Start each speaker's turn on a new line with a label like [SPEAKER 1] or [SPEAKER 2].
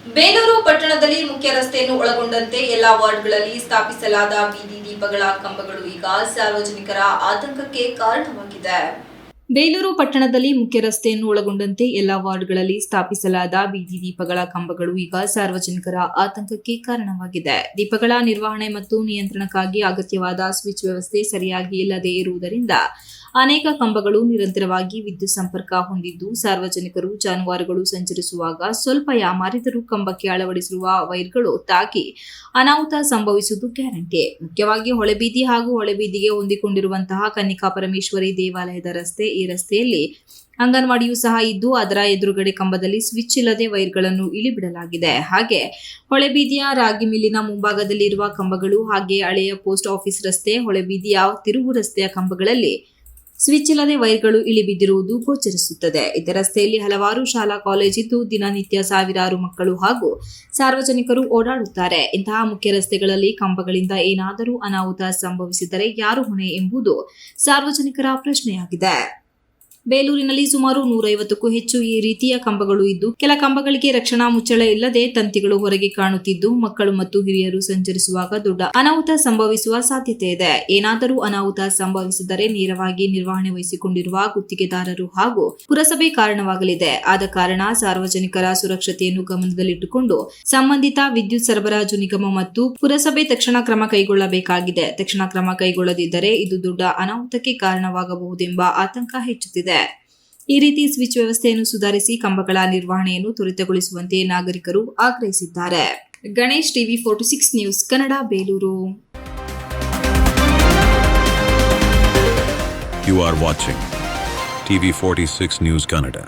[SPEAKER 1] ಬೇಲೂರು ಪಟ್ಟಣದಲ್ಲಿ ಮುಖ್ಯ ರಸ್ತೆಯನ್ನು ಒಳಗೊಂಡಂತೆ ಎಲ್ಲಾ ವಾರ್ಡ್ಗಳಲ್ಲಿ ಸ್ಥಾಪಿಸಲಾದ ಬೀದಿ ದೀಪಗಳ ಕಂಬಗಳು ಈಗ ಸಾರ್ವಜನಿಕರ ಆತಂಕಕ್ಕೆ ಕಾರಣವಾಗಿದೆ. ಬೇಲೂರು ಪಟ್ಟಣದಲ್ಲಿ ಮುಖ್ಯ ರಸ್ತೆಯನ್ನು ಒಳಗೊಂಡಂತೆ ಎಲ್ಲಾ ವಾರ್ಡ್ಗಳಲ್ಲಿ ಸ್ಥಾಪಿಸಲಾದ ಬೀದಿ ದೀಪಗಳ ಕಂಬಗಳು ಈಗ ಸಾರ್ವಜನಿಕರ ಆತಂಕಕ್ಕೆ ಕಾರಣವಾಗಿದೆ. ದೀಪಗಳ ನಿರ್ವಹಣೆ ಮತ್ತು ನಿಯಂತ್ರಣಕ್ಕಾಗಿ ಅಗತ್ಯವಾದ ಸ್ವಿಚ್ ವ್ಯವಸ್ಥೆ ಸರಿಯಾಗಿ ಇಲ್ಲದೆ ಇರುವುದರಿಂದ ಅನೇಕ ಕಂಬಗಳು ನಿರಂತರವಾಗಿ ವಿದ್ಯುತ್ ಸಂಪರ್ಕ ಹೊಂದಿದ್ದು ಸಾರ್ವಜನಿಕರು ಜಾನುವಾರುಗಳು ಸಂಚರಿಸುವಾಗ ಸ್ವಲ್ಪ ಯಾಮಾರಿದರೂ ಕಂಬಕ್ಕೆ ಅಳವಡಿಸಿರುವ ವೈರ್ಗಳು ತಾಗಿ ಅನಾಹುತ ಸಂಭವಿಸುವುದು ಗ್ಯಾರಂಟಿ. ಮುಖ್ಯವಾಗಿ ಹೊಳೆಬೀದಿ ಹಾಗೂ ಹೊಳೆಬೀದಿಗೆ ಹೊಂದಿಕೊಂಡಿರುವಂತಹ ಕನ್ನಿಕಾ ಪರಮೇಶ್ವರಿ ದೇವಾಲಯದ ರಸ್ತೆ. ಈ ರಸ್ತೆಯಲ್ಲಿ ಅಂಗನವಾಡಿಯೂ ಸಹ ಇದ್ದು ಅದರ ಎದುರುಗಡೆ ಕಂಬದಲ್ಲಿ ಸ್ವಿಚ್ ಇಲ್ಲದೆ ವೈರ್ಗಳನ್ನು ಇಳಿಬಿಡಲಾಗಿದೆ. ಹಾಗೆ ಹೊಳೆಬೀದಿಯ ರಾಗಿ ಮಿಲ್ಲಿನ ಮುಂಭಾಗದಲ್ಲಿರುವ ಕಂಬಗಳು ಹಾಗೆ ಹಳೆಯ ಪೋಸ್ಟ್ ಆಫೀಸ್ ರಸ್ತೆ, ಹೊಳೆಬೀದಿಯ ತಿರುವು ರಸ್ತೆಯ ಕಂಬಗಳಲ್ಲಿ ಸ್ವಿಚ್ ಇಲ್ಲದೆ ವೈರ್ಗಳು ಇಳಿಬಿದ್ದಿರುವುದು ಗೋಚರಿಸುತ್ತದೆ. ಇತರ ರಸ್ತೆಯಲ್ಲಿ ಹಲವಾರು ಶಾಲಾ ಕಾಲೇಜಿದ್ದು ದಿನನಿತ್ಯ ಸಾವಿರಾರು ಮಕ್ಕಳು ಹಾಗೂ ಸಾರ್ವಜನಿಕರು ಓಡಾಡುತ್ತಾರೆ. ಇಂತಹ ಮುಖ್ಯ ರಸ್ತೆಗಳಲ್ಲಿ ಕಂಬಗಳಿಂದ ಏನಾದರೂ ಅನಾಹುತ ಸಂಭವಿಸಿದರೆ ಯಾರು ಹೊಣೆ ಎಂಬುದು ಸಾರ್ವಜನಿಕರ ಪ್ರಶ್ನೆಯಾಗಿದೆ. ಬೇಲೂರಿನಲ್ಲಿ ಸುಮಾರು 150ಕ್ಕೂ ಹೆಚ್ಚು ಈ ರೀತಿಯ ಕಂಬಗಳು ಇದ್ದು ಕೆಲ ಕಂಬಗಳಿಗೆ ರಕ್ಷಣಾ ಮುಚ್ಚಳ ಇಲ್ಲದೆ ತಂತಿಗಳು ಹೊರಗೆ ಕಾಣುತ್ತಿದ್ದು ಮಕ್ಕಳು ಮತ್ತು ಹಿರಿಯರು ಸಂಚರಿಸುವಾಗ ದೊಡ್ಡ ಅನಾಹುತ ಸಂಭವಿಸುವ ಸಾಧ್ಯತೆ ಇದೆ. ಏನಾದರೂ ಅನಾಹುತ ಸಂಭವಿಸಿದರೆ ನೇರವಾಗಿ ನಿರ್ವಹಣೆ ವಹಿಸಿಕೊಂಡಿರುವ ಗುತ್ತಿಗೆದಾರರು ಹಾಗೂ ಪುರಸಭೆ ಕಾರಣವಾಗಲಿದೆ. ಆದ ಕಾರಣ ಸಾರ್ವಜನಿಕರ ಸುರಕ್ಷತೆಯನ್ನು ಗಮನದಲ್ಲಿಟ್ಟುಕೊಂಡು ಸಂಬಂಧಿತ ವಿದ್ಯುತ್ ಸರಬರಾಜು ನಿಗಮ ಮತ್ತು ಪುರಸಭೆ ತಕ್ಷಣ ಕ್ರಮ ಕೈಗೊಳ್ಳಬೇಕಾಗಿದೆ. ತಕ್ಷಣ ಕ್ರಮ ಕೈಗೊಳ್ಳದಿದ್ದರೆ ಇದು ದೊಡ್ಡ ಅನಾಹುತಕ್ಕೆ ಕಾರಣವಾಗಬಹುದೆಂಬ ಆತಂಕ ಹೆಚ್ಚುತ್ತಿದೆ. ಈ ರೀತಿ ಸ್ವಿಚ್ ವ್ಯವಸ್ಥೆಯನ್ನು ಸುಧಾರಿಸಿ ಕಂಬಗಳ ನಿರ್ವಹಣೆಯನ್ನು ತ್ವರಿತಗೊಳಿಸುವಂತೆ ನಾಗರಿಕರು ಆಗ್ರಹಿಸಿದ್ದಾರೆ. Ganesh, TV 46 news Kannada, Belur.
[SPEAKER 2] You are watching TV 46 News Kannada.